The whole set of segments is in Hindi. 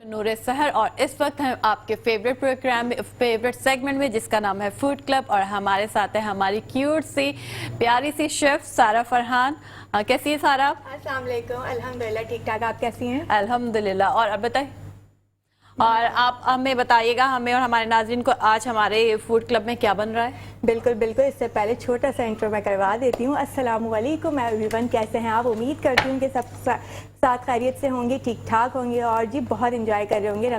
नूर सहर और इस वक्त हम आपके फेवरेट प्रोग्राम में फेवरेट सेगमेंट में जिसका नाम है फूड क्लब और हमारे साथ है हमारी क्यूट सी प्यारी सी शेफ सारा फरहान। कैसी है सारा? अस्सलाम वालेकुम। अल्हम्दुलिल्लाह ठीक ठाक, आप कैसी हैं? अल्हम्दुलिल्लाह। और अब बताइए, और आप हमें बताइएगा, हमें और हमारे नाज़रीन को आज हमारे फूड क्लब में क्या बन रहा है? बिल्कुल बिल्कुल, इससे पहले छोटा सा इंट्रो मैं करवा देती हूँ। अस्सलाम वालेकुम एवरीवन, कैसे हैं आप? उम्मीद करती हूँ कि सब साथ खैरियत से होंगे, ठीक ठाक होंगे और जी बहुत इंजॉय कर रहे होंगे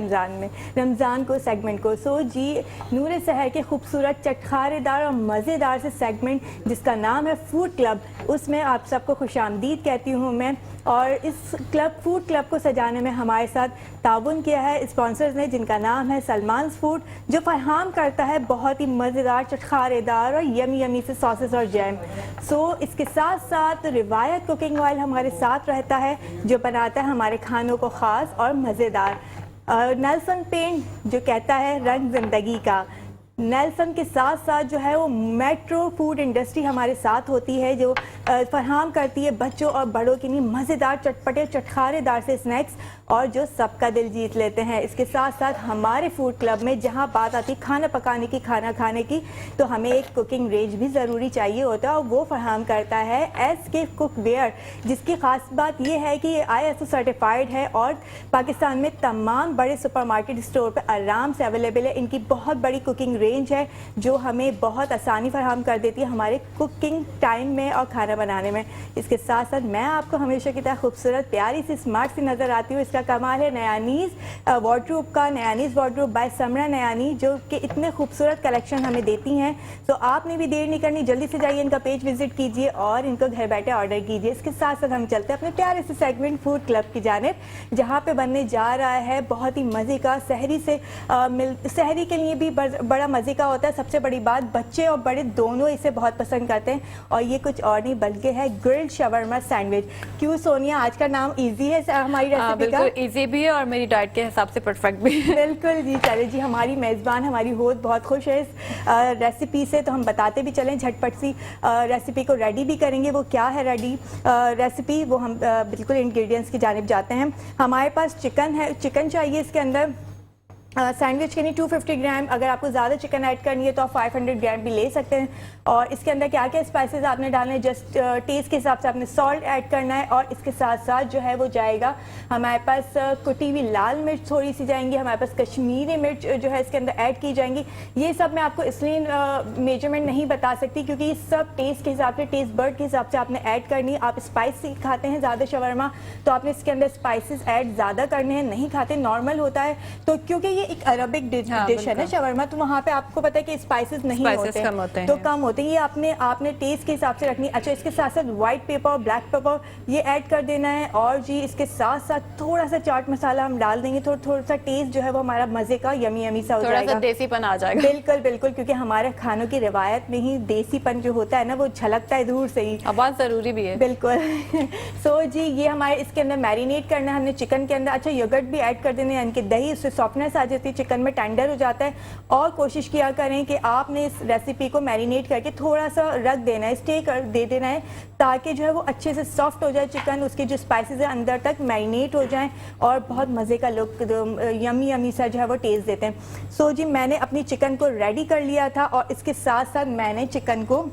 रमज़ान को सेगमेंट को। सो जी, नूर सहर के खूबसूरत चटखारेदार और मज़ेदार से सेगमेंट जिसका नाम है फूड क्लब, उसमें आप सबको खुशामदीद कहती हूँ मैं। और इस फूड क्लब को सजाने में हमारे साथ ताउन किया है स्पॉन्सर्स ने, जिनका नाम है सलमान फूड, जो फराहम करता है बहुत ही मज़ेदार चटखारेदार और यमी से सॉसेस और जैम। सो इसके साथ साथ रिवायत कुकिंग ऑयल हमारे साथ रहता है जो बनाता है हमारे खानों को ख़ास और मज़ेदार। नेल्सन पेंट जो कहता है रंग ज़िंदगी का, नेल्सन के साथ साथ जो है वो मेट्रो फूड इंडस्ट्री हमारे साथ होती है, जो फराहम करती है बच्चों और बड़ों के लिए मज़ेदार चटपटे चटखारेदार से स्नैक्स और जो सबका दिल जीत लेते हैं। इसके साथ साथ हमारे फूड क्लब में जहां बात आती है खाना पकाने की, खाना खाने की, तो हमें एक कुकिंग रेंज भी ज़रूरी चाहिए होता है और वो फराहम करता है SK कुकवेयर, जिसकी ख़ास बात यह है कि ये ISO सर्टिफाइड है और पाकिस्तान में तमाम बड़े सुपरमार्केट स्टोर पर आराम से अवेलेबल है। इनकी बहुत बड़ी कुकिंग रेंज है जो हमें बहुत आसानी फराहम कर देती है हमारे कुकिंग टाइम में और खाना बनाने में। इसके साथ साथ मैं आपको हमेशा की तरह खूबसूरत प्यारी सी स्मार्ट सी नज़र आती हूँ। इसका कमाल है नयानीज़ वार्डरोब का, नयानीज़ वार्डरोब बाय समरा नयानी, जो कि इतने खूबसूरत कलेक्शन हमें देती हैं। तो आपने भी देर नहीं करनी, जल्दी से जाइए इनका पेज विजिट कीजिए और इनको घर बैठे ऑर्डर कीजिए। इसके साथ साथ हम चलते हैं अपने प्यारे से सेगमेंट फूड क्लब की जानिब, जहाँ पे बनने जा रहा है बहुत ही मज़े का सहरी से सहरी के लिए भी बड़ा मज़े का होता है। सबसे बड़ी बात, बच्चे और बड़े दोनों इसे बहुत पसंद करते हैं और ये कुछ और नहीं बल्कि है ग्रिल्ड शवरमा सैंडविच। क्यों सोनिया, आज का नाम इजी है हमारी रेसिपी का? इजी भी है और मेरी डाइट के हिसाब से परफेक्ट भी है। बिल्कुल जी। चले जी, हमारी मेज़बान हमारी होस्ट बहुत खुश है इस रेसिपी से, तो हम बताते भी चलें, झटपट सी रेसिपी को रेडी भी करेंगे। वो क्या है रेडी रेसिपी, वो हम बिल्कुल इंग्रेडिएंट्स की जानिब जाते हैं। हमारे पास चिकन है, चिकन चाहिए इसके अंदर सैंडविच के लिए 250 ग्राम। अगर आपको ज़्यादा चिकन ऐड करनी है तो आप 500 ग्राम भी ले सकते हैं। और इसके अंदर क्या क्या स्पाइसेस आपने डालने हैं, जस्ट टेस्ट के हिसाब से आपने सॉल्ट ऐड करना है। और इसके साथ साथ जो है वो जाएगा हमारे पास कुटी हुई लाल मिर्च थोड़ी सी जाएंगी, हमारे पास कश्मीरी मिर्च जो है इसके अंदर ऐड की जाएंगी। ये सब मैं आपको इसलिए मेजरमेंट नहीं बता सकती क्योंकि ये सब टेस्ट के हिसाब से, टेस्ट बर्ड के हिसाब से आपने ऐड करनी है। आप स्पाइसी खाते हैं ज़्यादा शवरमा तो आपने इसके अंदर स्पाइसेस ऐड ज़्यादा करने हैं, नहीं खाते नॉर्मल होता है तो, क्योंकि ये एक अरबिक डिश है ना शवरमा, तो वहाँ पे आपको पता है कि स्पाइसेस नहीं होते हैं, तो कम होते हैं। ये आपने टेस्ट के हिसाब से रखनी। अच्छा, इसके साथ साथ व्हाइट पेपर, ब्लैक पेपर ये ऐड कर देना है। और जी इसके साथ साथ थोड़ा सा चाट मसाला हम डाल देंगे, थोड़ा सा टेस्ट जो है वो हमारा मजे का यमी सा हो जाएगा, थोड़ा सा देसीपन आ जाएगा। बिल्कुल बिल्कुल, क्योंकि हमारे खानों की रिवायत में ही देसीपन जो होता है ना वो झलकता है दूर से ही, बहुत जरूरी भी है। बिल्कुल। सो जी, ये हमारे इसके अंदर मैरिनेट करना है हमने चिकन के अंदर। अच्छा, योगर्ट भी ऐड कर देने, यानी कि दही, उससे सॉफ्टनेस आ जाती है, चिकन में टेंडर हो जाता है। और कोशिश किया करें कि आपने इस रेसिपी को मैरिनेट करके थोड़ा सा रख देना है, स्टे कर दे देना है, ताकि जो है वो अच्छे से सॉफ्ट हो जाए चिकन, उसके जो स्पाइसेस है अंदर तक मैरिनेट हो जाएं और बहुत मज़े का लुक यमी सा जो है वो टेस्ट देते हैं। सो जी, मैंने अपनी चिकन को रेडी कर लिया था और इसके साथ साथ मैंने चिकन को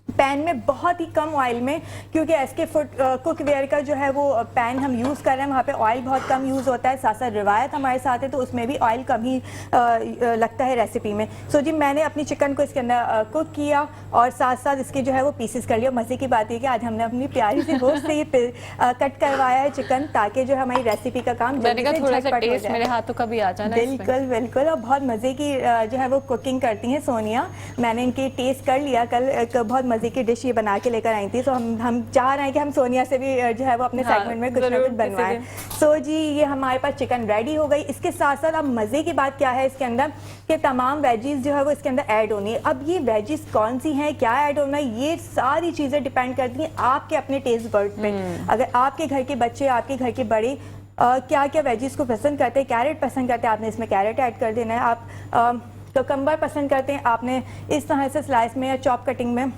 पैन में बहुत ही कम ऑयल में, क्योंकि SK कुकवेयर का जो है वो पैन हम यूज़ कर रहे हैं, वहाँ पे ऑयल बहुत कम यूज़ होता है। साथ साथ रिवायत हमारे साथ है तो उसमें भी ऑयल कम ही लगता है रेसिपी में। सो जी, मैंने अपनी चिकन को इसके अंदर कुक किया और साथ साथ इसके जो है वो पीसेस कर लिया। मज़े की बात है कि आज हमने अपनी प्यारी सी होस्ट से ये कट करवाया है चिकन, ताकि जो है हमारी रेसिपी का काम जल्दी से झटपट हो जाए। मेरे हाथों का भी आ जाना। बिल्कुल बिल्कुल, और बहुत मज़े की जो है वो कुकिंग करती हैं सोनिया। मैंने इनकी टेस्ट कर लिया कल, एक बहुत मज़े की डिश ये बना के लेकर आई थी, तो हम चाह रहे हैं कि हम सोनिया से भी जो है वो अपने सेगमेंट में कुछ ना कुछ बनवाएं। सो जी, ये हमारे पास चिकन रेडी हो गई। इसके साथ साथ अब मज़े की बात क्या है इसके अंदर कि तमाम वेजीज जो है वो इसके अंदर ऐड होनी है। अब ये वेजीज कौन सी हैं, क्या ऐड होना है, ये सारी चीज़ें डिपेंड करती हैं आपके अपने टेस्ट बर्ड पे। अगर आपके घर के बच्चे, आपके घर के बड़े क्या क्या वेजीज को पसंद करते हैं, कैरेट पसंद करते हैं, आपने इसमें कैरेट ऐड कर देना है। आप ककम्बर पसंद करते हैं, आपने इस तरह से स्लाइस में या चॉप कटिंग में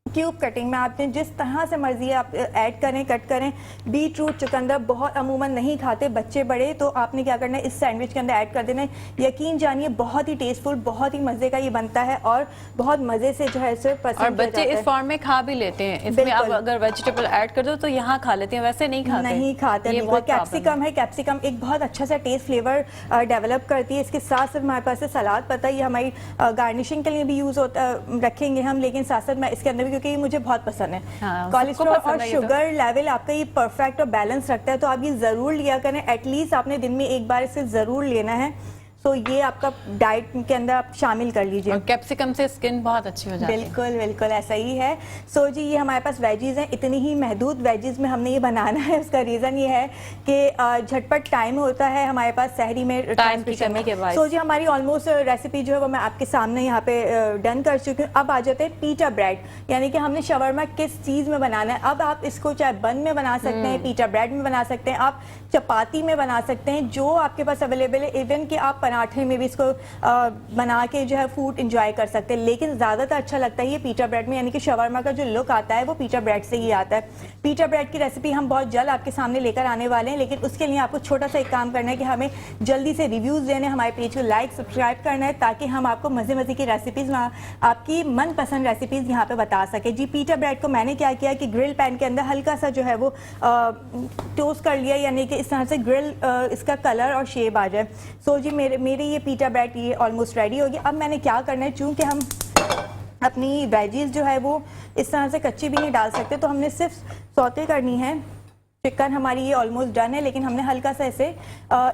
क्यूब कटिंग में आपने जिस तरह से मर्जी आप ऐड करें, कट करें। बीट रूट, चुकंदर बहुत अमूमन नहीं खाते बच्चे बड़े, तो आपने क्या करना है इस सैंडविच के अंदर ऐड कर देना है। यकीन जानिए बहुत ही टेस्टफुल, बहुत ही मज़े का ये बनता है और बहुत मज़े से जो है इसे पसंद और बच्चे इस फॉर्म में खा भी लेते हैं। इसमें आप अगर वेजिटेबल ऐड कर दो तो यहाँ खा लेते हैं, वैसे नहीं खाते। नहीं खाते। ये बहुत कैप्सिकम है, कैप्सिकम एक बहुत अच्छा सा टेस्ट फ्लेवर डेवलप करती है। इसके साथ साथ हमारे पास है सलाद, पता है ये हमारी गार्निशिंग के लिए भी यूज़ होता रखेंगे हम, लेकिन साथ साथ मैं इसके अंदर भी, क्योंकि ये मुझे बहुत पसंद है। कोलेस्ट्रॉल और शुगर लेवल आपका ये परफेक्ट और बैलेंस रखता है, तो आप ये जरूर लिया करें। एटलीस्ट आपने दिन में एक बार इसे जरूर लेना है। सो ये आपका डाइट के अंदर आप शामिल कर लीजिए। और कैप्सिकम से स्किन बहुत अच्छी हो जाती है। बिल्कुल बिल्कुल ऐसा ही है। सो जी ये हमारे पास वेजीज हैं, इतनी ही महदूद वेजीज में हमने ये बनाना है। उसका रीज़न ये है कि झटपट टाइम होता है हमारे पास सहरी में, टाइम की कमी के बाद। सो जी हमारी ऑलमोस्ट रेसिपी जो है वो मैं आपके सामने यहाँ पे डन कर चुकी हूँ। अब आ जाते हैं पीटा ब्रेड, यानी कि हमने शवरमा किस चीज़ में बनाना है। अब आप इसको चाहे बन में बना सकते हैं, पीटा ब्रेड में बना सकते हैं, आप चपाती में बना सकते हैं, जो आपके पास अवेलेबल है। इवन कि आप पराठे में भी इसको बना के जो है फूड इंजॉय कर सकते हैं, लेकिन ज़्यादातर अच्छा लगता है ये पीटा ब्रेड में, यानी कि शवरमा का जो लुक आता है वो पीटा ब्रेड से ही आता है। पीटा ब्रेड की रेसिपी हम बहुत जल्द आपके सामने लेकर आने वाले हैं, लेकिन उसके लिए आपको छोटा सा एक काम करना है कि हमें जल्दी से रिव्यूज़ देने, हमारे पेज को लाइक सब्सक्राइब करना है, ताकि हम आपको मज़े मज़े की रेसिपीज़, आपकी मनपसंद रेसिपीज़ यहाँ पे बता सके। जी पीटा ब्रेड को मैंने क्या किया कि ग्रिल पैन के अंदर हल्का सा जो है वो टोस्ट कर लिया, यानी कि इस तरह से ग्रिल इसका कलर और शेप आ जाए। सो जी मेरे ये पीटा ब्रेड ये ऑलमोस्ट रेडी हो गया। अब मैंने क्या करना है, चूँकि हम अपनी वेजीज जो है वो इस तरह से कच्ची भी नहीं डाल सकते, तो हमने सिर्फ सौते करनी है। चिकन हमारी ये ऑलमोस्ट डन है, लेकिन हमने हल्का सा ऐसे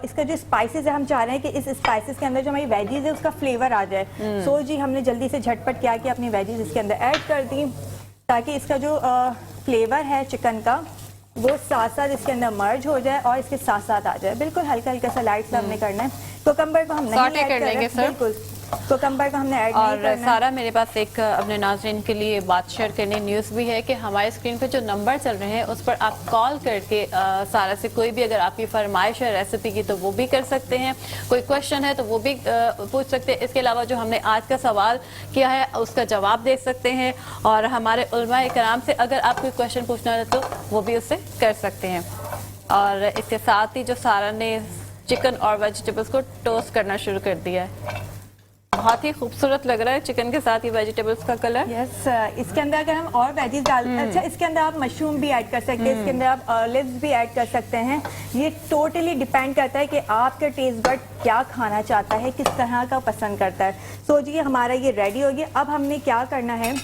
इसका जो स्पाइसेस है, हम चाह रहे हैं कि इस स्पाइसेस के अंदर जो हमारी वेजीज है उसका फ्लेवर आ जाए। सो जी हमने जल्दी से झटपट क्या किया, अपनी वेजीज इसके अंदर ऐड कर दी, ताकि इसका जो फ्लेवर है चिकन का वो साथ साथ इसके अंदर मर्ज हो जाए और इसके साथ साथ आ जाए। बिल्कुल हल्का हल्का सा लाइट सा हमने करना है। कोकम्बर को हम नहीं ऐड कर रहे हैं, बिल्कुल कोकम्बर को हमने ऐड नहीं करना है। सारा मेरे पास एक अपने नाज़रीन के लिए बात शेयर करने न्यूज़ भी है कि हमारे स्क्रीन पे जो नंबर चल रहे हैं उस पर आप कॉल करके सारा से कोई भी अगर आपकी फरमाइश है रेसिपी की तो वो भी कर सकते हैं, कोई क्वेश्चन है तो वो भी पूछ सकते हैं। इसके अलावा जो हमने आज का सवाल किया है उसका जवाब दे सकते हैं, और हमारे उलमाए कराम से अगर आप कोई क्वेश्चन पूछना है तो वो भी उससे कर सकते हैं। और इसके साथ ही जो सारा ने चिकन और वेजिटेबल्स को टोस्ट करना शुरू कर दिया है। बहुत ही खूबसूरत लग रहा है चिकन के साथ ही वेजिटेबल्स का कलर। यस इसके अंदर अगर हम और वेजीज डाल, अच्छा इसके अंदर आप मशरूम भी ऐड कर सकते हैं, इसके अंदर आप ऑलिव्स भी ऐड कर सकते हैं। ये टोटली डिपेंड करता है कि आपका टेस्ट बड क्या खाना चाहता है, किस तरह का पसंद करता है। सो जी हमारा ये रेडी हो गया। अब हमने क्या करना है,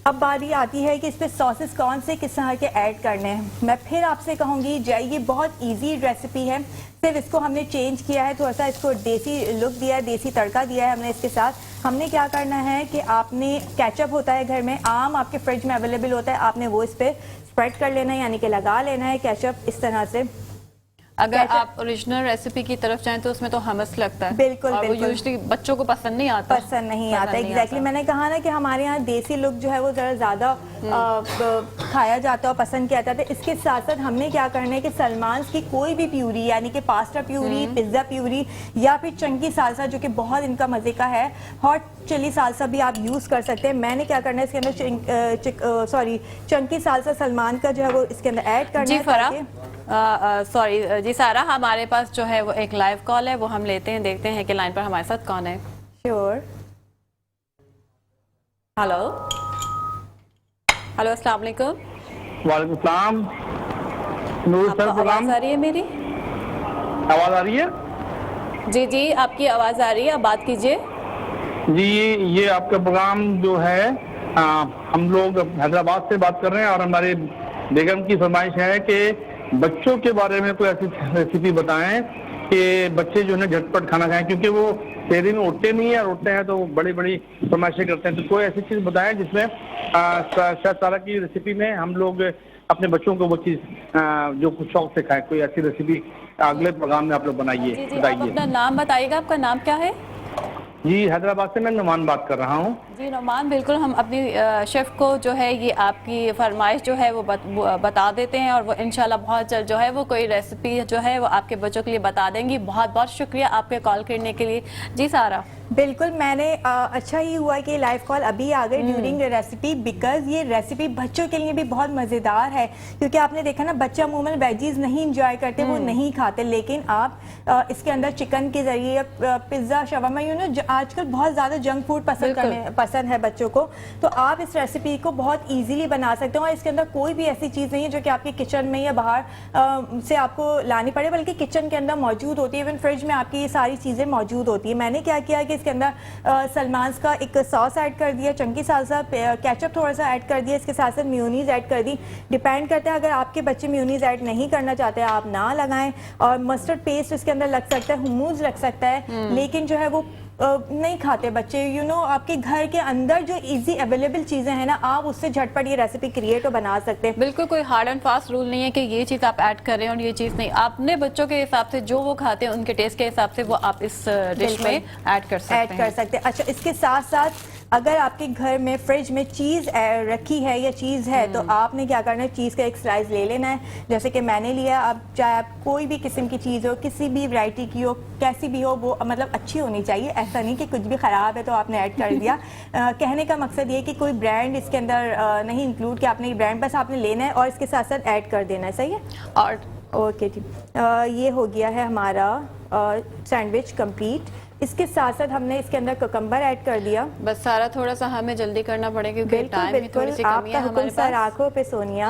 अब बारी आती है कि इस पे सॉसेस कौन से किस तरह के ऐड करने हैं। मैं फिर आपसे कहूँगी ये बहुत इजी रेसिपी है, सिर्फ इसको हमने चेंज किया है, थोड़ा सा इसको देसी लुक दिया है, देसी तड़का दिया है हमने इसके साथ। हमने क्या करना है कि आपने केचप होता है घर में, आम आपके फ्रिज में अवेलेबल होता है, आपने वो इस पर स्प्रेड कर लेना है, यानी कि लगा लेना है केचप इस तरह से। अगर आप ओरिजिनल रेसिपी की तरफ जाएं तो उसमें तो हमस लगता है, बिल्कुल और बिल्कुल वो यूजुअली बच्चों को पसंद नहीं आता, एग्जैक्टली मैंने कहा ना कि हमारे यहाँ देसी लुक जो है वो ज़रा ज़्यादा खाया जाता है और पसंद किया जाता है। इसके साथ साथ हमने क्या करना है कि सलमान की कोई भी प्यूरी, यानी कि पास्ता प्यूरी, पिज्ज़ा प्यूरी, या फिर चंकी सालसा जो कि बहुत इनका मज़े का है, हॉट चिली सालसा भी आप यूज़ कर सकते हैं। मैंने क्या करना है इसके अंदर चंकी सालसा सलमान का जो है वो इसके अंदर ऐड करना है। सॉरी जी सारा, हमारे पास जो है वो एक लाइव कॉल है, वो हम लेते हैं, देखते हैं कि लाइन पर हमारे साथ कौन है। श्योर। हेलो हेलो, अस्सलाम वालेकुम। वालेकुम सलाम। नूर सर, आवाज आ रही है मेरी? आवाज आ रही है? जी जी आपकी आवाज आ रही है, आप बात कीजिए। जी ये आपका प्रोग्राम जो है हम लोग हैदराबाद से बात कर रहे हैं, और हमारे बेगम की फरमाइश है कि बच्चों के बारे में कोई ऐसी रेसिपी बताएं कि बच्चे जो है झटपट खाना खाएं, क्योंकि वो शहरी में उठते नहीं है, और उठते हैं तो बड़ी बड़ी फरमाइशें करते हैं। तो कोई ऐसी चीज़ बताएं जिसमें शायद सारा की रेसिपी में हम लोग अपने बच्चों को वो चीज़ जो कुछ शौक से खाएं। कोई ऐसी रेसिपी अगले प्रोग्राम में आप लोग बनाइए, बताइए। अपना नाम बताइएगा, आपका नाम क्या है? जी हैदराबाद से मैं नुमान बात कर रहा हूँ। जी नोमान, बिल्कुल हम अपनी शेफ़ को जो है ये आपकी फरमाइश जो है वो बता देते हैं और वो इंशाल्लाह बहुत जल्द जो है वो कोई रेसिपी जो है वो आपके बच्चों के लिए बता देंगी। बहुत बहुत शुक्रिया आपके कॉल करने के लिए। जी सारा। बिल्कुल, मैंने अच्छा ही हुआ कि लाइव कॉल अभी आ गई ड्यूरिंग रेसिपी, बिकॉज ये रेसिपी बच्चों के लिए भी बहुत मज़ेदार है, क्योंकि आपने देखा ना बच्चे अमूमन वेजीज नहीं इंजॉय करते, वो नहीं खाते, लेकिन आप इसके अंदर चिकन के ज़रिए पिज़्ज़ा शवामा आजकल बहुत ज़्यादा जंक फूड पसंद है बच्चों को, तो आप इस रेसिपी को बहुत ईजीली बना सकते हो और इसके अंदर कोई भी ऐसी चीज़ नहीं है जो कि आपके किचन में या बाहर से आपको लानी पड़े, बल्कि किचन के अंदर मौजूद होती है। इवन फ्रिज में आपकी ये सारी चीज़ें मौजूद होती है। मैंने क्या किया कि इसके अंदर सलमान्स का एक सॉस ऐड कर दिया, चंकी सालसा, केचप थोड़ा सा ऐड कर दिया, इसके साथ साथ मेयोनीज ऐड कर दी। डिपेंड करता है, अगर आपके बच्चे मेयोनीज ऐड नहीं करना चाहते आप ना लगाएं, और मस्टर्ड पेस्ट इसके अंदर लग सकता है, हुमूज लग सकता है, लेकिन जो है वो नहीं खाते बच्चे। आपके घर के अंदर जो इजी अवेलेबल चीज़ें हैं ना, आप उससे झटपट ये रेसिपी क्रिएट और बना सकते हैं। बिल्कुल कोई हार्ड एंड फास्ट रूल नहीं है कि ये चीज़ आप ऐड कर रहे हैं और ये चीज़ नहीं। आपने बच्चों के हिसाब से जो वो खाते हैं उनके टेस्ट के हिसाब से वो आप इस डिश में ऐड कर सकते हैं। अच्छा, इसके साथ साथ अगर आपके घर में फ्रिज में चीज़ रखी है या चीज़ है, तो आपने क्या करना है, चीज़ का एक स्लाइस ले लेना है, जैसे कि मैंने लिया। अब चाहे आप कोई भी किस्म की चीज़ हो, किसी भी वैरायटी की हो, कैसी भी हो, वो मतलब अच्छी होनी चाहिए। ऐसा नहीं कि कुछ भी ख़राब है तो आपने ऐड कर दिया। कहने का मकसद ये कि कोई ब्रांड इसके अंदर नहीं इंक्लूड कि आपने ब्रांड, बस आपने लेना है और इसके साथ साथ ऐड कर देना है। सही है, और ओके जी। ये हो गया है हमारा सैंडविच कंप्लीट। इसके साथ साथ हमने इसके अंदर कोकम्बर ऐड कर दिया। बस सारा थोड़ा सा हमें जल्दी करना पड़ेगा क्योंकि टाइम की थोड़ी सी कमी है हमारे पास। आंखों पे सोनिया।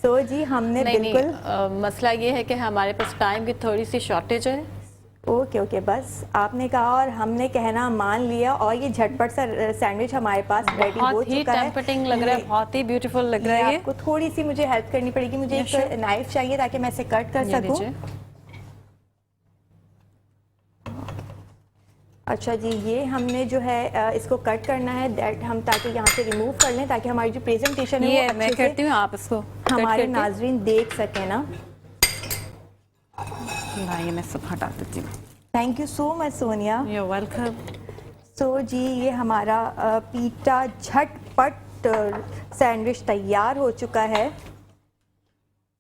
सो जी हमने बिल्कुल मसला ये है कि हमारे पास टाइम की थोड़ी सी शॉर्टेज है। ओके, बस आपने कहा और हमने कहना मान लिया, और ये झटपट सा सैंडविच हमारे पास रेडी हो चुका है। टेम्पटिंग लग रहा है, बहुत ही ब्यूटीफुल लग रहा है। आपको थोड़ी सी मुझे हेल्प करनी पड़ेगी, मुझे एक नाइफ चाहिए ताकि मैं इसे कट कर सकूं। अच्छा जी, ये हमने जो है इसको कट करना है, दैट हम ताकि यहाँ से रिमूव कर लें, ताकि हमारी जो प्रेजेंटेशन है वो मैं करती हूँ, आप इसको हमारे नाजरीन देख सके ना। ये मैं सब हटा देती हूँ। Thank you so much Sonia, you are welcome. So जी ये हमारा पीटा झटपट सैंडविच तैयार हो चुका है।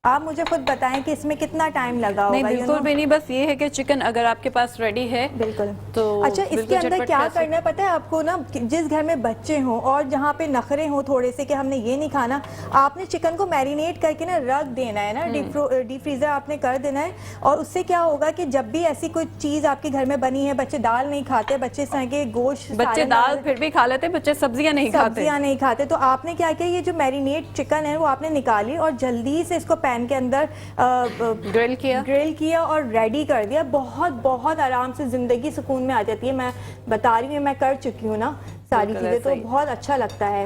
आप मुझे खुद बताएं कि इसमें कितना टाइम लगा होगा? नहीं बिल्कुल भी नहीं, बस ये है कि चिकन अगर आपके पास रेडी है बिल्कुल तो अच्छा, इसके अंदर क्या करना है पता है आपको ना, जिस घर में बच्चे हों और जहाँ पे नखरे हों थोड़े से कि हमने ये नहीं खाना, आपने चिकन को मैरिनेट करके ना रख देना है ना, डीप फ्रीजर आपने कर देना है। और उससे क्या होगा कि जब भी ऐसी कोई चीज़ आपके घर में बनी है, बच्चे दाल नहीं खाते, बच्चे इस तरह के गोश्त, बच्चे दाल फिर भी खा लेते, बच्चे सब्जियां नहीं खाते, तो आपने क्या किया, ये जो मैरिनेट चिकन है वो आपने निकाली और जल्दी से इसको पैन के अंदर ग्रिल किया और रेडी कर दिया। बहुत बहुत आराम से ज़िंदगी सुकून में आ जाती है। मैं बता रही हूँ, मैं कर चुकी हूँ ना सारी चीज़ें, तो बहुत अच्छा लगता है।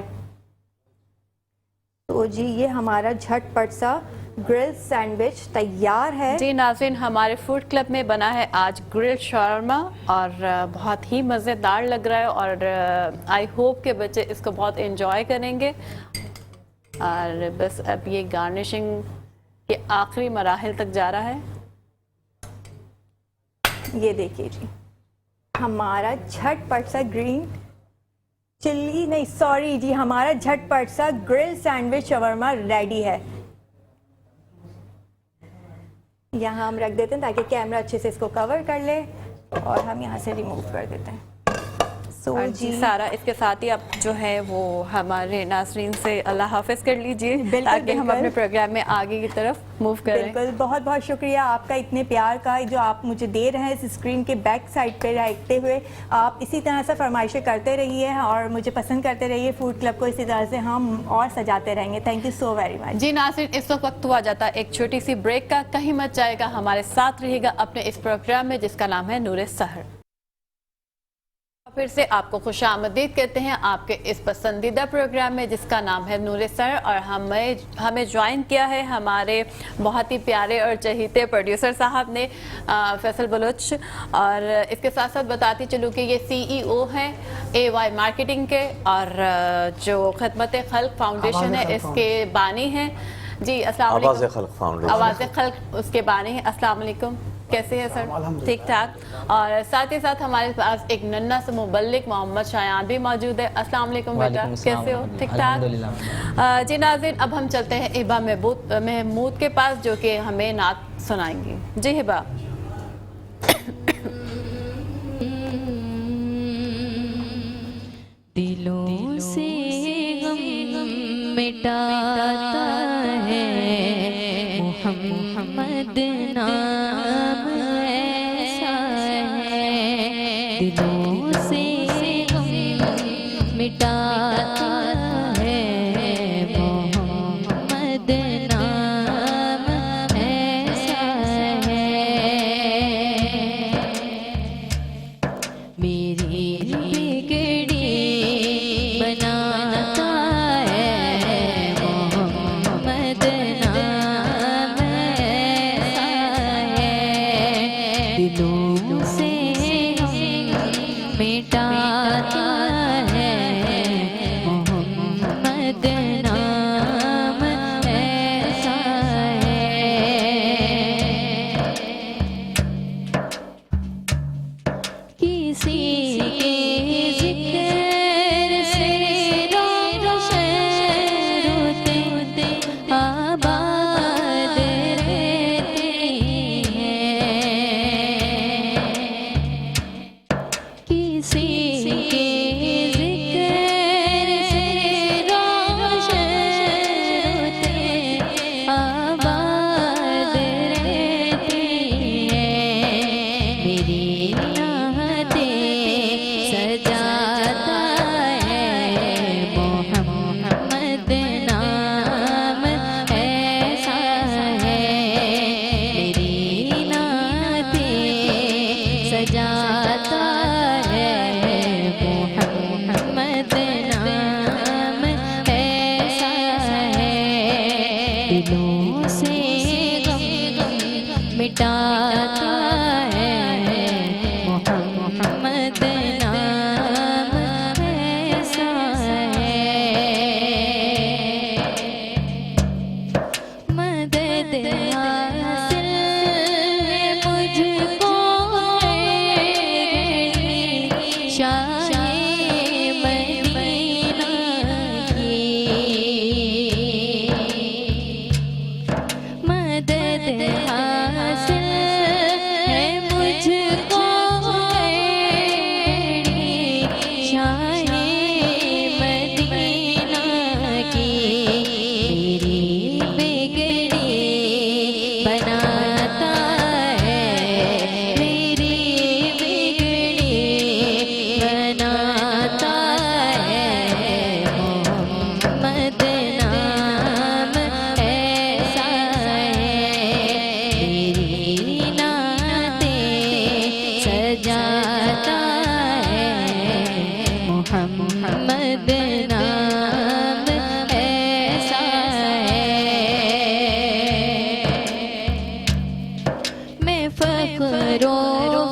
तो जी ये हमारा झटपट सा ग्रिल सैंडविच तैयार है। जी नाज़रीन, हमारे फूड क्लब में बना है आज ग्रिल शॉर्मा और बहुत ही मज़ेदार लग रहा है और आई होप के बच्चे इसको बहुत एंजॉय करेंगे। और बस अब ये गार्निशिंग के आखिरी मराहिल तक जा रहा है। ये देखिए जी हमारा झटपट सा हमारा झटपट सा ग्रिल सैंडविच शवरमा रेडी है। यहाँ हम रख देते हैं ताकि कैमरा अच्छे से इसको कवर कर ले, और हम यहाँ से रिमूव कर देते हैं। जी सारा, इसके साथ ही आप जो है वो हमारे नाज़रीन से अल्लाह हाफिज़ कर लीजिए ताकि हम अपने प्रोग्राम में आगे की तरफ मूव करें। बिल्कुल, बहुत बहुत शुक्रिया आपका इतने प्यार का जो आप मुझे दे रहे हैं इस स्क्रीन के बैक साइड पे रहते हुए। आप इसी तरह से फरमाइशें करते रहिए और मुझे पसंद करते रहिए। फूड क्लब को इसी तरह से हम और सजाते रहेंगे। Thank you so very much. जी नाज़रीन, इस वक्त हुआ जाता है एक छोटी सी ब्रेक का, कहीं मत जाएगा, हमारे साथ रहिएगा अपने इस प्रोग्राम में जिसका नाम है नूरे सहर। फिर से आपको खुशामदीद कहते हैं आपके इस पसंदीदा प्रोग्राम में जिसका नाम है नूरे सर, और हमें ज्वाइन किया है हमारे बहुत ही प्यारे और चहीते प्रोड्यूसर साहब ने, फैसल बलोच। और इसके साथ साथ बताती चलूँ कि ये CEO हैं AY मार्केटिंग के, और जो खिदमत खल्क फाउंडेशन है इसके बानी हैं। जी अस्सलाम वालेकुम। आवाज़ खल्क फाउंडेशन, आवाज़ खल्क उसके बानी हैं। अस्सलाम वालेकुम। कैसे हैं सर? ठीक ठाक। और साथ ही साथ हमारे पास एक नन्ना से मुबल्लिग मोहम्मद शायान भी मौजूद है। अस्सलाम वालेकुम बेटा, कैसे हो? ठीक ठाक। जी नाज़रीन, अब हम चलते हैं हिबा महमूद के पास, जो कि हमें नात सुनाएंगी। जी हिबा। दिलों से गम मिटाता है मोहम्मद नाम ऐसा है। दिलों से गम मिटाता है मोहम्मद नाम ऐसा है। मेरी बिगड़ी बनाता है मोहम्मद नाम ऐसा है। दिलों से मिटाता है मोहम्मद नाम ऐसा है। किसी के जिक्र से रोशन होते आबाद रहते हैं। किसी के जिक्र से रोशन होते आबाद रहते हैं। मेरी सजाता है मोहम्मद नाम ऐसा है। मेरी नातें सजाता है मोहम्मद नाम ऐसा है। दिलों से गम मिटाता है मोहम्मद नाम ऐसा है। मदद हासिल है मुझको शाहे मदीना की। मदद हासिल है मुझको शाहे मदीना की। मेरी बिगड़ी बनाता है, मेरी बिगड़ी बनाता है मोहम्मद नाम ऐसा है। मेरी नातें सजाता है मोहम्मद नाम ऐसा है। मैं फख्रो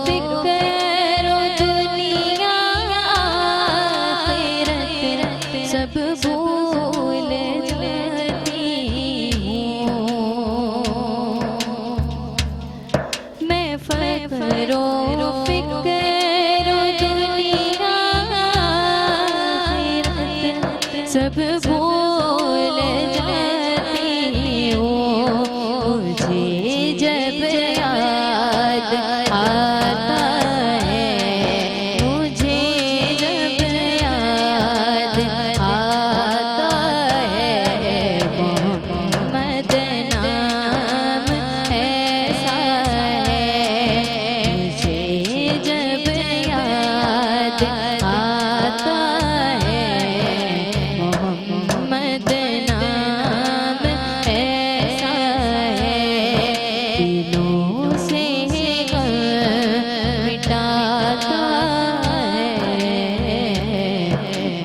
फिक्रो दुनिया आखिरत सब भूल जाती हूँ। मैं फख्रो फिक्रो दुनिया आखिरत सब भूल जाती हूँ। मुझे जब याद आता है, मुझे जब याद आता है मोहम्मद नाम ऐसा है। मुझे जब याद आता है मोहम्मद नाम ऐसा है। दिलों से गम मिटाता है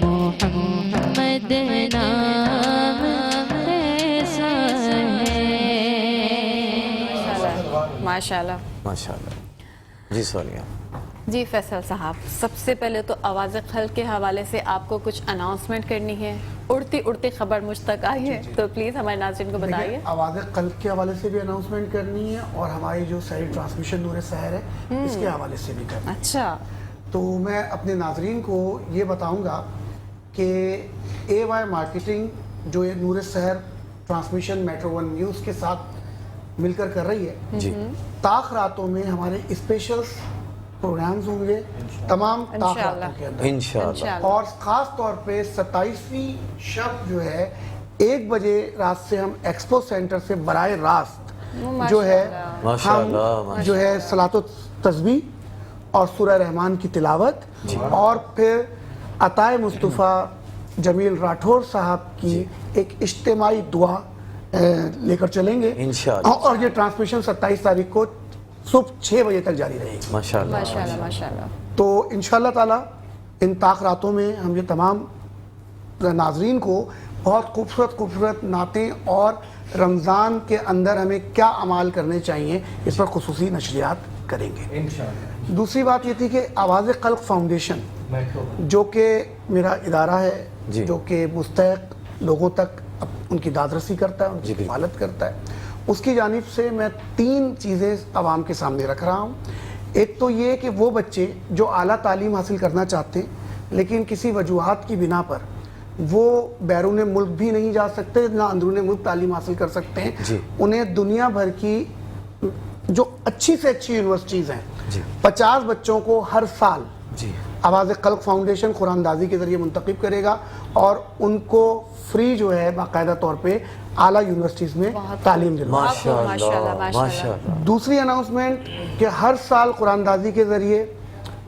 मोहम्मद नाम ऐसा है। माशाल्लाह। माशाल्लाह। जी सोनिया। जी फैसल साहब, सबसे पहले तो आवाज़ खल के हवाले से आपको कुछ अनाउंसमेंट करनी है। उड़ती उड़ती खबर मुझ तक आई है, तो प्लीज़ हमारे नाज़रीन को बताइए। आवाज़ कल्ब के हवाले से भी अनाउंसमेंट करनी है और हमारी जो सही ट्रांसमिशन नूर सहर है इसके हवाले से भी करनी है। अच्छा, तो मैं अपने नाजरीन को ये बताऊंगा कि AY मार्केटिंग जो ये नूर सहर ट्रांसमिशन मेट्रो 1 न्यूज़ के साथ मिलकर कर रही है, जी ताख रातों में हमारे स्पेशल प्रोग्राम्स होंगे तमाम ताख रातों के अंदर इंशाल्लाह। और ख़ास तौर पे 27वीं शब जो है 1 बजे रात से हम एक्सपो सेंटर से बराए रास्त जो है माशाल्लाह, हम जो है सलातो तस्बीह और सूरह रहमान की तिलावत और फिर अताए मुस्तफ़ा जमील राठौर साहब की एक इज्तिमाई दुआ लेकर चलेंगे इंशाल्लाह। और ये ट्रांसमिशन 27 तारीख को सुबह 6 बजे तक जारी रहेगी माशाल्लाह माशाल्लाह माशाल्लाह। तो इंशाल्लाह ताला इन ताक रातों में हम ये तमाम नाजरीन को बहुत खूबसूरत नातें और रमज़ान के अंदर हमें क्या अमाल करने चाहिए इस पर खुसूसी नशरियात करेंगे। दूसरी बात ये थी कि आवाज़ क़ल्ब फाउंडेशन जो कि मेरा इदारा है, जी। जो कि मुस्तहक लोगों तक उनकी दादरसी करता है, उनकी जी, बिल्कुल। हिफाजत करता है, उसकी जानिब से मैं 3 चीज़ें आवाम के सामने रख रहा हूँ। एक तो ये कि वो बच्चे जो आला तालीम हासिल करना चाहते हैं लेकिन किसी वजूहात की बिना पर वो बैरून मुल्क भी नहीं जा सकते, ना अंदरून मुल्क तालीम हासिल कर सकते हैं, जी। उन्हें दुनिया भर की जो अच्छी से अच्छी यूनिवर्सिटीज़ हैं, जी। 50 बच्चों को हर साल जी आवाज़ क़ल्ब फाउंडेशन कुरानदाजी के ज़रिए मुंतखब करेगा और उनको फ्री जो है बाकायदा तौर पे आला यूनिवर्सिटीज़ में तालीम दिलवाएगा। माशाल्लाह, माशाल्लाह माशाल्लाह। माशाल्लाह। दूसरी अनाउंसमेंट कि हर साल कुरानदाजी के ज़रिए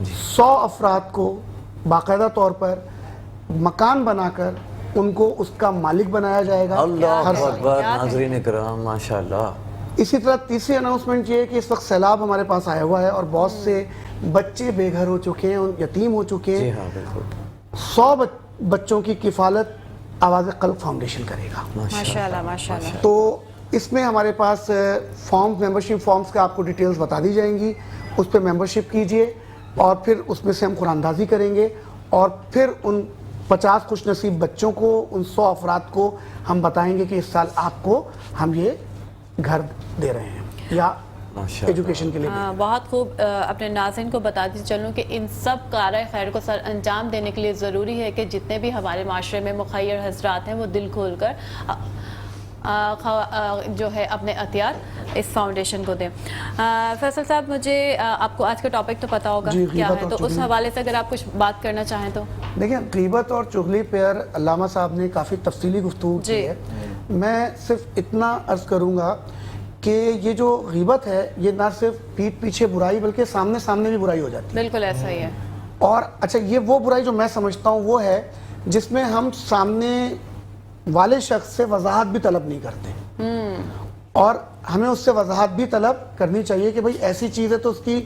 100 अफराद को बाकायदा तौर पर मकान बनाकर उनको उसका मालिक बनाया जाएगा अल्लाह हर साल। अकबर। नाज़रीन इकराम माशाल्लाह। इसी तरह तीसरी अनाउंसमेंट ये है कि इस वक्त सैलाब हमारे पास आया हुआ है और बहुत से बच्चे बेघर हो चुके हैं, यतीम हो चुके जी हैं। हाँ बिल्कुल 100 बच्चों की किफ़ालत आवाज़ क़ल्ब फाउंडेशन करेगा। माशाल्लाह माशाल्लाह। तो इसमें हमारे पास फॉर्म्स, मेंबरशिप फॉर्म्स का आपको डिटेल्स बता दी जाएंगी, उस पर मेंबरशिप कीजिए और फिर उसमें से हम कुरानदाजी करेंगे और फिर उन 50 खुशनसीब बच्चों को, उन 100 अफराद को हम बताएंगे कि इस साल आपको हम ये घर दे रहे हैं या माशाल्लाह। एजुकेशन के लिए। बहुत खूब। अपने नाज़रीन को बताती चलूँ कि इन सब कार्य खैर को सर अंजाम देने के लिए ज़रूरी है कि जितने भी हमारे माशरे में मुखय्यर हजरात हैं वो दिल खोल कर जो है अपने अतियार इस फाउंडेशन को दें। फैसल साहब, मुझे आपको आज का टॉपिक तो पता होगा जी, क्या गीबत है, और तो उस चुगली। हवाले से अगर आप कुछ बात करना चाहें तो। देखिए, गीबत और चुगली पर अल्लामा साहब ने काफ़ी तफसीली गुफ्तगू की जी। है। मैं सिर्फ इतना अर्ज़ करूँगा कि ये जो गीबत है ये ना सिर्फ पीठ पीछे बुराई बल्कि सामने सामने भी बुराई हो जाती है। बिल्कुल ऐसा ही है। और अच्छा, ये वो बुराई जो मैं समझता हूँ वो है जिसमें हम सामने वाले शख्स से वजाहत भी तलब नहीं करते और हमें उससे वजाहत भी तलब करनी चाहिए कि भाई ऐसी चीज़ है तो उसकी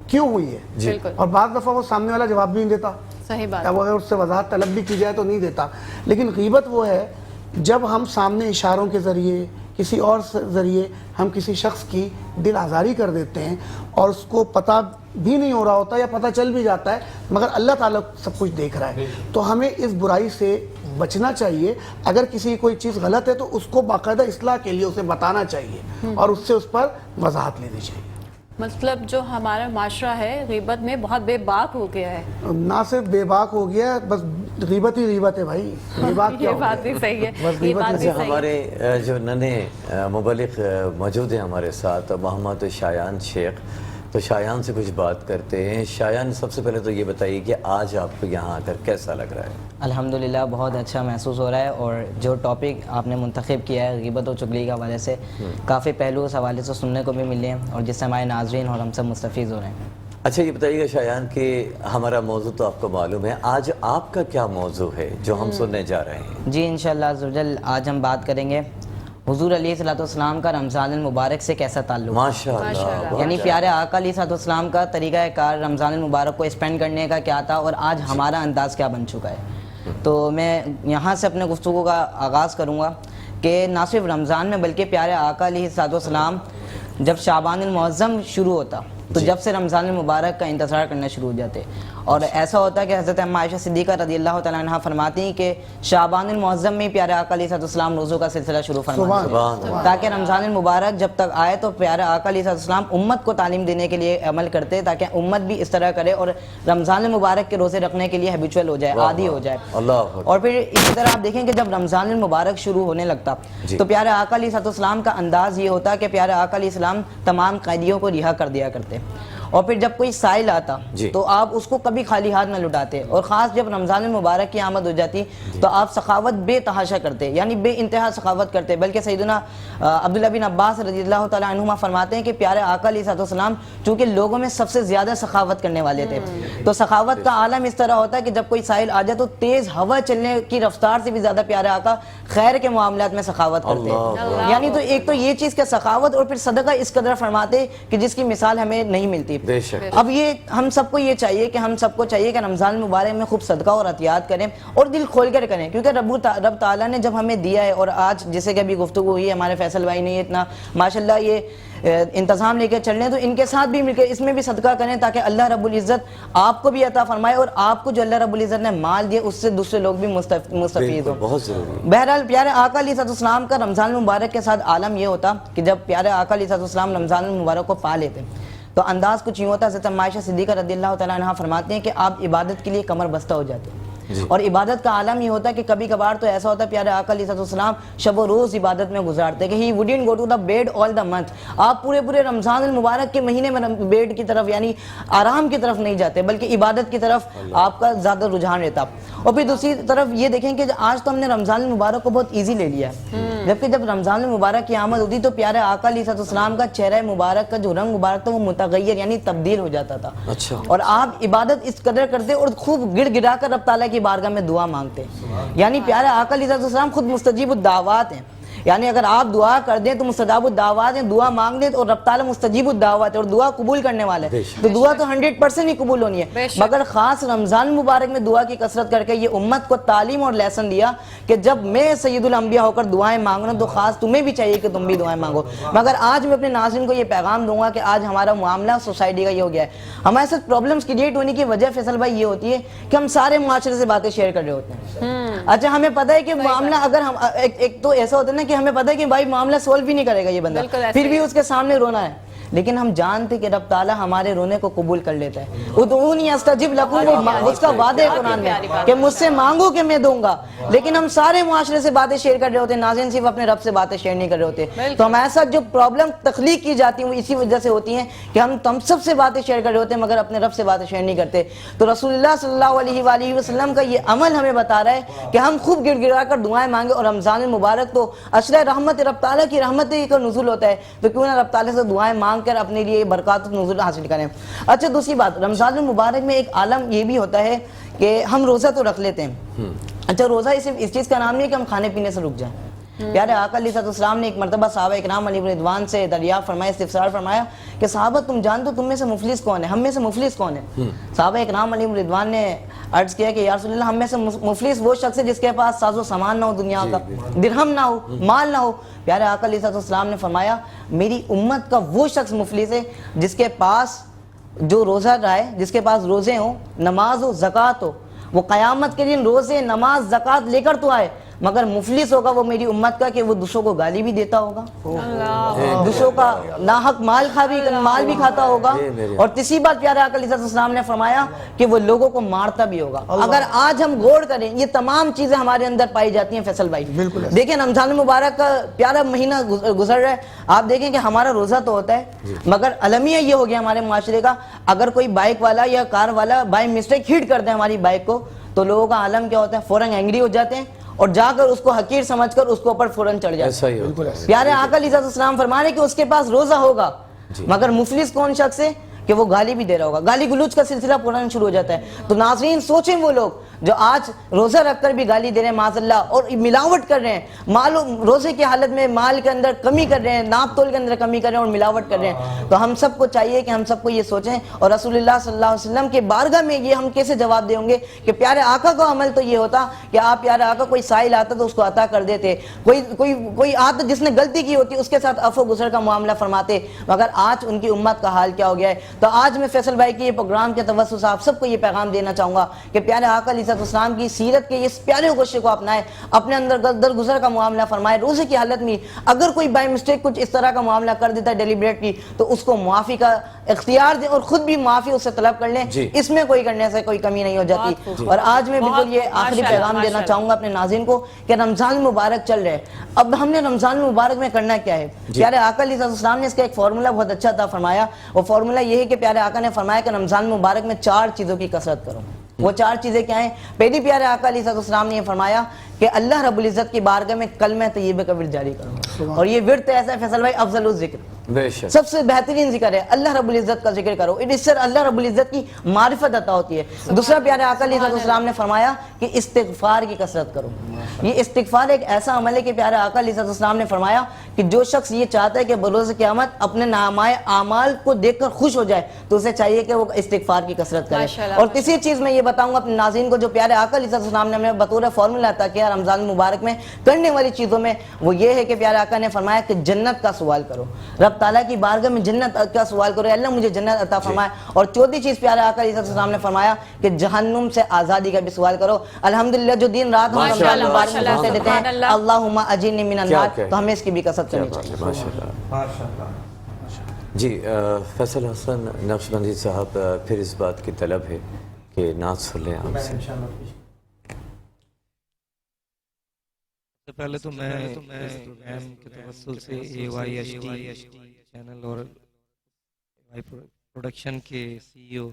क्यों हुई है। बिल्कुल और बाद दफ़ा वो सामने वाला जवाब भी नहीं देता, सही बात। अब अगर उससे वजाहत तलब भी की जाए तो नहीं देता। लेकिन गीबत वो है जब हम सामने इशारों के ज़रिए किसी और ज़रिए हम किसी शख्स की दिल आज़ारी कर देते हैं और उसको पता भी नहीं हो रहा होता या पता चल भी जाता है मगर अल्लाह ताला सब कुछ देख रहा है। तो हमें इस बुराई से बचना चाहिए। अगर किसी की कोई चीज़ गलत है तो उसको बाकायदा इस्लाह के लिए उसे बताना चाहिए और उससे उस पर वजाहत लेनी चाहिए। मतलब जो हमारा माशरा है गीबत में बहुत बेबाक हो गया है। ना सिर्फ बेबाक हो गया, बस गीबत ही गीबत है भाई। बेबाक क्या ये हो बात गया? भी सही है, बस ये गीबत बात ही भी अच्छा, सही है। हमारे जो नन्हे मुबलिक मौजूद हैं हमारे साथ, मोहम्मद शायान शेख, तो शायान से कुछ बात करते हैं। शायान, सबसे पहले तो ये बताइए कि आज आपको यहाँ आकर कैसा लग रहा है? अल्हम्दुलिल्लाह बहुत अच्छा महसूस हो रहा है और जो टॉपिक आपने मुंतखब किया है ग़ीबत और चुगली के हवाले से काफ़ी पहलू उस हवाले से सुनने को भी मिले हैं और जिससे हमारे नाज़रीन और हम सब मुस्तफ़ीज़ हो रहे हैं। अच्छा, ये बताइएगा शायान कि हमारा मौजू तो आपको मालूम है, आज आपका क्या मौजू है जो हम सुनने जा रहे हैं? जी इंशाअल्लाह अज़्ज़वजल आज हम बात करेंगे हुज़ूर अलैहिस्सलाम का रमज़ान मुबारक से कैसा ताल्लुक़। माशाअल्लाह। यानी प्यारे आका अलैहिस्सलाम का तरीक़ा कार रमज़ान मुबारक को स्पेंड करने का क्या था और आज हमारा अंदाज़ क्या बन चुका है। तो मैं यहाँ से अपने गुफ्तगू का आगाज़ करूँगा कि ना सिर्फ रमज़ान में बल्कि प्यारे आका अलैहिस्सलाम जब शाबानुल मुअज़्ज़म शुरू होता तो जब से रमज़ान मुबारक का इंतज़ार करना शुरू हो जाते। और ऐसा होता है कि हज़रत अम्मा आयशा सिद्दीक़ा रज़ियल्लाहु तआला अन्हा फरमाती हैं कि शाबानुल मुअज़्ज़म में प्यारे आका अलैहिस्सलाम रोज़ों का सिलसिला शुरू फरमाते हैं, ताकि रमज़ान मुबारक जब तक आए तो प्यारे आका अलैहिस्सलाम उम्मत को तालीम देने के लिए अमल करते, ताकि उम्मत भी इस तरह करे और रमज़ान मुबारक के रोज़े रखने के लिए हैबिचुअल हो जाए, आदी हो जाए। और फिर इसी तरह आप देखें कि जब रमज़ान मुबारक शुरू होने लगता तो प्यारे आका अलैहिस्सलाम का अंदाज़ ये होता कि प्यारे आका अलैहिस्सलाम तमाम कैदियों को रिहा कर दिया करते। और फिर जब कोई साइल आता तो आप उसको कभी खाली हाथ न लुटाते, और ख़ास जब रमज़ान मुबारक की आमद हो जाती तो आप सखावत बेतहाशा करते, यानी बे इंतहा सखावत करते। बल्कि सैयदना अब्दुल्लाह बिन अब्बास रज़ियल्लाहु तआला अन्हुमा फरमाते हैं कि प्यारे आका अलैहिस्सलाम चूँकि लोगों में सबसे ज़्यादा सखावत करने वाले थे, तो सखावत का आलम इस तरह होता है कि जब कोई साइल आ जाए तो तेज़ हवा चलने की रफ्तार से भी ज़्यादा प्यारे आका खैर के मामलात में सखावत करते हैं। यानी तो एक तो ये चीज़ का सखावत, और फिर सदका इस कदर फरमाते कि जिसकी मिसाल हमें नहीं मिलती। अब ये हम सबको ये चाहिए कि रमज़ान मुबारक में खूब सदका और अतियात करें और दिल खोल कर करें, क्योंकि रब ताला ने जब हमें दिया है, और आज जैसे कि अभी गुफ्तगू हुई है हमारे फैसल भाई ने इतना माशाल्लाह ये इंतज़ाम लेकर चल रहे हैं, तो इनके साथ भी मिलकर इसमें भी सदका करें, ताकि अल्लाह रब्बुल इज़्ज़त आपको भी अता फरमाए और आपको जो अल्लाह रब्बुल इज़्ज़त ने माल दिया उससे दूसरे लोग भी मुस्तफ़ीद हो। बहुत ज़रूरी। बहरहाल प्यारे आका अलैहिस्सलाम का रमज़ान मुबारक के साथ आलम ये होता कि जब प्यारे आका अलैहिस्सलाम रमज़ान मुबारक को पा लेते तो अंदाज़ कुछ यूँ होता है। हज़रत अम्मा आयशा सिद्दीक़ा रज़ियल्लाहु तआला अन्हा फरमाते हैं कि आप इबादत के लिए कमर बस्ता हो जाते, और इबादत का आलम ये होता है कि कभी कभार तो ऐसा होता है प्यारे आका अलैहिस्सलाम शब रोज़ इबादत में गुजारते कि he wouldn't go to the bed all the month. आप पूरे पूरे रमज़ान मुबारक के महीने में बेड की तरफ यानी आराम की तरफ नहीं जाते, बल्कि इबादत की तरफ आपका ज़्यादा रुझान रहता। और फिर दूसरी तरफ ये देखें कि आज तो हमने रमज़ान मुबारक को बहुत ईजी ले लिया है, जबकि जब रमज़ान मुबारक की आमद होती तो प्यारे आका अलैहिस्सलाम का चेहरा मुबारक का जो रंग मुबारक था वो मुतगय्यर यानी तब्दील हो जाता था। अच्छा। और आप इबादत इस कदर करते और खूब गिड़गिड़ा कर रब ताला की बारगाह में दुआ मांगते, यानी प्यारे आका अलैहिस्सलाम खुद मुस्तजीबुद दावात हैं, यानी अगर आप दुआ कर दें तो मुस्तजाबुद दावात हैं, दुआ मांग लें और रब ताला मुस्तजीबुद दावात है और दुआ कबूल करने वाले हैं, तो दुआ तो 100% ही कबूल होनी है। मगर खास रमज़ान मुबारक में दुआ की कसरत करके ये उम्मत को तालीम और लेसन दिया कि जब मैं सैयदुल अंबिया होकर दुआएं मांग रहा हूं तो खास तुम्हें भी चाहिए कि तुम भी दुआएं मांगो। मगर आज मैं अपने नाज़रीन को ये पैगाम दूंगा कि आज हमारा मामला सोसाइटी का ये हो गया है, हमारे साथ प्रॉब्लम्स क्रिएट होने की वजह फैसल भाई ये होती है कि हम सारे माशरे से बातें शेयर कर रहे होते हैं। अच्छा, हमें पता है कि मामला अगर हम एक तो ऐसा होता है ना कि हमें पता है कि भाई मामला सॉल्व भी नहीं करेगा ये बंदा, फिर भी उसके सामने रोना है, लेकिन हम जानते कि रब ताला हमारे रोने को कबूल कर लेता है। उदऊनी अस्तजिब लकुम, उसका वादा है कुरान में कि मुझसे मांगो कि मैं दूंगा, लेकिन हम सारे मुआशरे से बातें शेयर कर रहे होते हैं, नाज़रीन सिर्फ अपने रब से बातें शेयर नहीं कर रहे होते। तो हमारे साथ जो प्रॉब्लम तख्लीक की जाती है वो इसी वजह से होती हैं कि हम सबसे बातें शेयर कर रहे होते हैं मगर अपने रब से बातें शेयर नहीं करते। तो रसूलुल्लाह सल्लल्लाहु अलैहि वसल्लम का ये अमल हमें बता रहा है कि हम खूब गिड़गिड़ा कर दुआएं मांगे, और रमज़ान मुबारक तो अशर रहमत रब ताला की रहमत का नुज़ुल होता है, तो क्यों ना रब ताला से दुआएं मांग कर अपने लिए बरकत नुज़ुल हासिल करें। अच्छा, दूसरी बात, रमज़ान मुबारक में एक आलम ये भी होता है कि हम रोज़ा तो रख लेते हैं। अच्छा, रोज़ा सिर्फ इस चीज़ का नाम नहीं है कि हम खाने पीने से रुक जाएं। प्यारे आका अलैहिस्सलाम ने एक मरतबा सहाबा इकराम अलैहिम रिदवान से दरियाफ़त फरमाया, इस्तिफ़सार फरमाया कि सहाबा तुम जानते हो तुम में से मुफलिस कौन है, हम में से मुफलिस कौन है। सहाबा इकराम अलैहिम रिदवान ने अर्ज़ किया कि या रसूल अल्लाह, हम में से मुफलिस वो शख्स है जिसके पास साजो सामान ना हो, दुनिया का दिरहम ना हो, माल ना हो। प्यारे आका अलैहिस्सलाम ने फरमाया मेरी उम्मत का वो शख्स मुफलिस है जिसके पास जो रोज़ा रहे, जिसके पास रोज़े हो, नमाज हो, ज़कात हो, वो क़यामत के दिन रोज़े नमाज ज़कात लेकर तो आए, मगर मुफलिस होगा वो मेरी उम्मत का कि वो दूसरों को गाली भी देता होगा, दूसरों का नाहक माल भी खाता होगा, और तीसरी बात प्यारे आका अलैहिस्सलाम ने फरमाया कि वो लोगों को मारता भी होगा। अगर आज हम गौर करें ये तमाम चीजें हमारे अंदर पाई जाती हैं फैसल भाई। देखिए रमजान मुबारक का प्यारा महीना गुजर रहा है, आप देखें कि हमारा रोजा तो होता है, मगर अलमिया ये हो गया हमारे माशरे का, अगर कोई बाइक वाला या कार वाला बाय मिस्टेक हिट कर दे हमारी बाइक को तो लोगों का आलम क्या होता है, फौरन एंग्री हो जाते हैं और जाकर उसको हकीर समझकर उसके ऊपर फौरन चढ़ जाते हैं। प्यारे आका अलैहिस्सलाम फरमा रहे कि उसके पास रोजा होगा, मगर मुफलिस कौन शख्स है कि वो गाली भी दे रहा होगा, गाली गुलूच का सिलसिला फौरन शुरू हो जाता है। तो नाज़रीन सोचें वो लोग जो आज रोजा रखकर भी गाली दे रहे हैं माज़अल्लाह, और मिलावट कर रहे हैं, मालूम रोजे की हालत में माल के अंदर कमी कर रहे हैं, नाप तोल के अंदर कमी कर रहे हैं और मिलावट कर रहे हैं। तो हम सबको चाहिए कि हम सबको ये सोचें और रसूलुल्लाह सल्लल्लाहु अलैहि वसल्लम के बारगाह में ये हम कैसे जवाब देंगे कि प्यारे आका का अमल तो ये होता कि आप प्यारे आका कोई साइल आता तो उसको अता कर देते, कोई आता जिसने गलती की होती उसके साथ अफो गुसर का मामला फरमाते, मगर आज उनकी उम्मत का हाल क्या हो गया है। तो आज मैं फैसल भाई के ये प्रोग्राम के तवज्जुह से आप सबको ये पैगाम देना चाहूँगा कि प्यारे आका अलैहिस्सलाम की सीरत के इस प्यारे गोशे को अपनाएं, अपने अंदर दरगुजर का मामला फरमाए। रोज़े की हालत में अगर कोई बाय मिस्टेक कुछ इस तरह का मामला कर देता है डेलिब्रेटली, तो उसको माफ़ी का इख्तियार दें और खुद भी माफ़ी उससे तलब कर लें, इसमें कोई करने से कोई कमी नहीं हो जाती। और आज मैं बिल्कुल ये आखिरी पैगाम देना चाहूँगा अपने नाज़रीन को कि रमज़ान मुबारक चल रहे हैं। अब हमने रमज़ान मुबारक में करना क्या है? प्यारे आका अलैहिस्सलाम ने इसका एक फार्मूला बहुत अच्छा था फरमाया। वो फार्मूला ये है कि प्यारे आका ने फरमाया कि रमज़ान मुबारक में 4 चीज़ों की कसरत करो। वो 4 चीज़ें क्या हैं? पहली, प्यारे आका अलैहिस्सलाम ने ये फरमाया कि अल्लाह रब्बुल इज़्ज़त की बारगाह में कलमा तय्यबा का विर्द जारी करो। और ये विर्द ऐसा है फैसल भाई, अफजल जिक्र, सबसे बेहतरीन जिक्र है, अल्लाह रब्बुल इज़्ज़त का जिक्र करो। इससे अल्लाह रब्बुल इज़्ज़त की मारिफत अता होती है। दूसरा, प्यारे आका अलैहिस्सलाम ने फरमाया कि इस्तिग़फ़ार की कसरत करो। ये इस्तिग़फ़ार एक ऐसा अमल है कि प्यारे आका अलैहिस्सलाम ने फरमाया कि जो शख्स ये चाहता है कि बरोज़ क़यामत अपने नामाए आमाल को देखकर खुश हो जाए, तो उसे चाहिए कि वो इस्तिग़फ़ार की कसरत करे। और तीसरी चीज़ मैं ये बताऊंगा अपने नाज़रीन को, जो प्यारे आका अलैहिस्सलाम ने हमें बतौर फार्मूला अता किया रमज़ान मुबारक में करने वाली चीज़ों में, वो ये है कि प्यारे आका ने फरमाया कि जन्नत का सवाल करो, रब ताला की बारगाह में जन्नत का सवाल करो, अल्लाह मुझे जन्नत अता फरमाए। और चौथी चीज़ प्यारे आका अलैहिस्सलाम ने फरमाया कि जहन्नुम से आज़ादी का भी सवाल करो। अल्हम्दुलिल्लाह जो दिन रात हम रमज़ान मुबारक में करते देते हैं, अल्लाहुम्मा अजिरनी मिनन नार, तो हमें इसकी भी कसरत करनी चाहिए। माशाअल्लाह। जी फैसल हसन नक्शबंदी साहब, फिर इस बात की तलब है कि नात सुन लें आपसे। सबसे पहले तो मैं इस प्रोग्राम के तवस्सुल से AYHT चैनल और प्रोडक्शन के CEO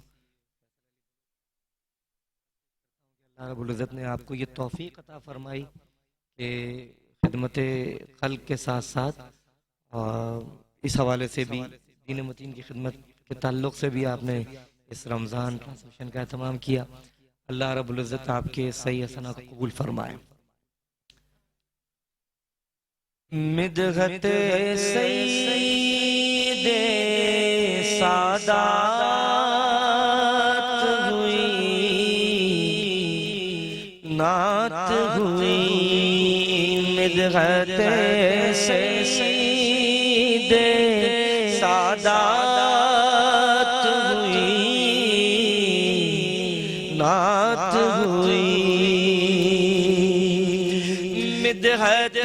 अल्लाह रब्बुल इज़्ज़त ने आपको ये तौफीक अता फरमाई कि खिदमत खल्क़ के साथ साथ इस हवाले से भी दीन मतीन की खिदमत के ताल्लुक़ से भी आपने इस रमज़ान ट्रांसमिशन का एहतमाम किया। अल्लाह रब्बुल इज़्ज़त आपके सही हसना को कबूल फरमाए। मिदहत सय्यिदे सादात हुई, नात हुई, मिदहत सय्यिदे सादात हुई, नात हुई, मिदहत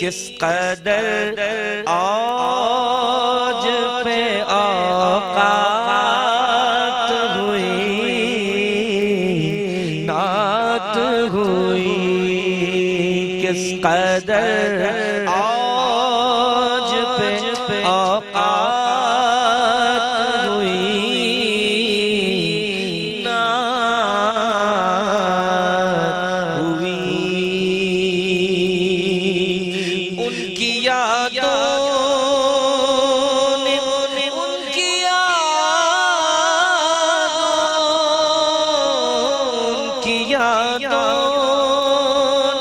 किस कदर आज पे औकात हुई, नात हुई, किस कदर आज पे औकात हुई, नात हुई। उनकी यादों ने उनकी यादों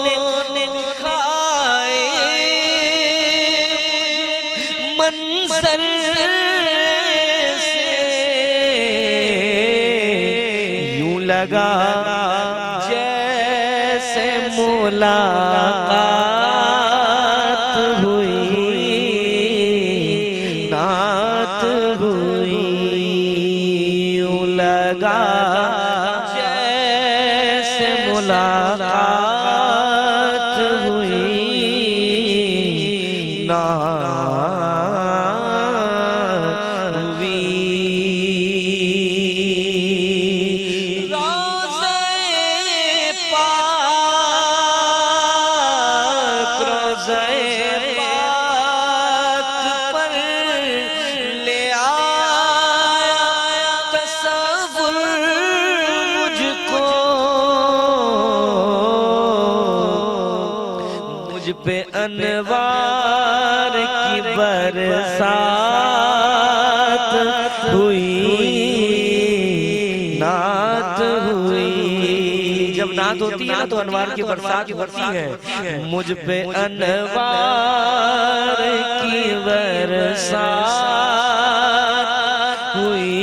ने दिखाए मंजर से, यूं लगा जैसे मुलाकात हुई, नात हुई, यूं लगा जैसे मुलाकात हुई, नात हुई। रोज़े पाक, रोज़े पाक पर ले आया तसव्वुर मुझको, मुझ पे अनवार की बरसात हुई, नात हुई। जब नात होती है ना तो अनवार की बरसात होती है। मुझ पे अनवार की बरसात हुई,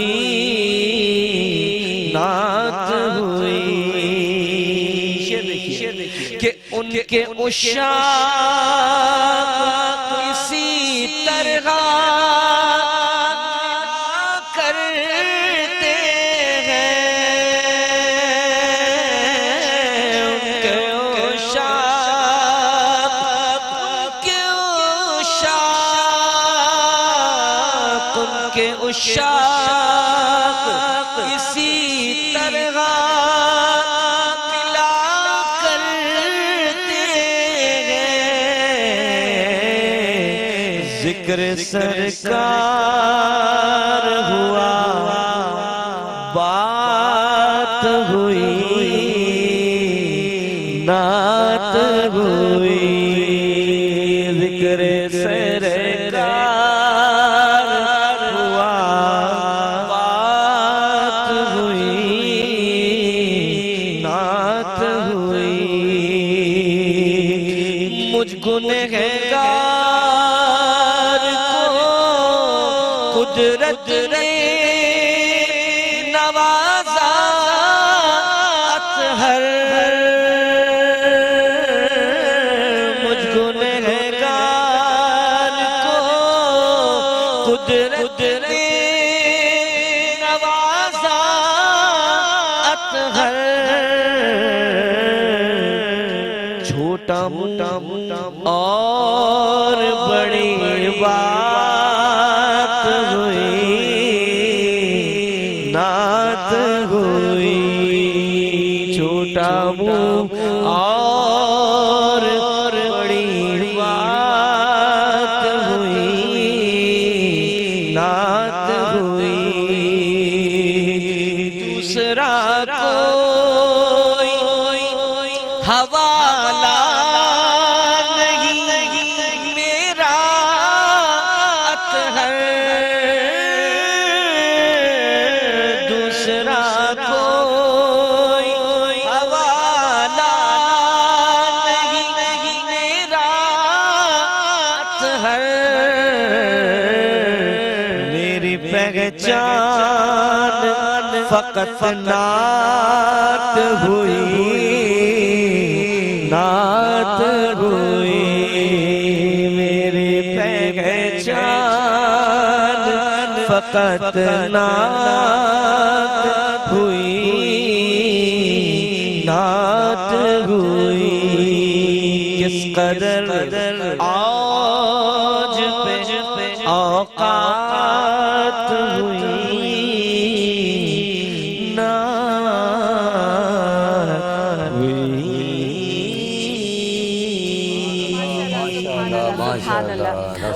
नात हुई, कि उनके उशाक इसी तरह करते हैं। उनके उशाक इसी तरह मिला करते हैं। जिक्र सरकार हुआ, बात हुई, नात हुई। जिक्र सरकार हुआ, बात हुई, नात हुई। मुझ गुनहगार को कुदरत ने नवाजा अतहर। मुझ गुनहगार को कुदरत ने नवाजा अतहर। छोटा मोटा और बड़ी बात हुई, नात हुई। छोटा मुँह और बड़ी बात हुई, नात हुई। दूसरा कोई हवाला नहीं मेरा अतहर। दूसरा कोई हवाला नहीं मेरा अतहर। मेरी पहचान फकत नात हुई, नात हुई। मेरी पहचान फकत नात हुई, नात हुई। किस कदर आज पे औकात हुई, नात हुई।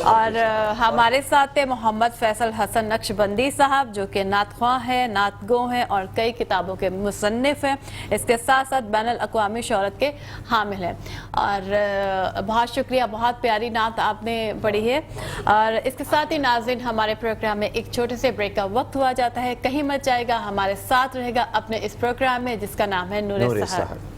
और हमारे साथ थे मोहम्मद फैसल हसन नक्शबंदी साहब, जो कि नातख्वां हैं, नातगो हैं और कई किताबों के मुसन्निफ हैं। इसके साथ साथ बैनुल अक़वामी शोहरत के हामिल हैं। और बहुत शुक्रिया, बहुत प्यारी नात आपने पढ़ी है। और इसके साथ ही नाज़रीन, हमारे प्रोग्राम में एक छोटे से ब्रेक का वक्त हुआ जाता है। कहीं मत जाएगा, हमारे साथ रहेगा अपने इस प्रोग्राम में जिसका नाम है नूर-ए-सहर।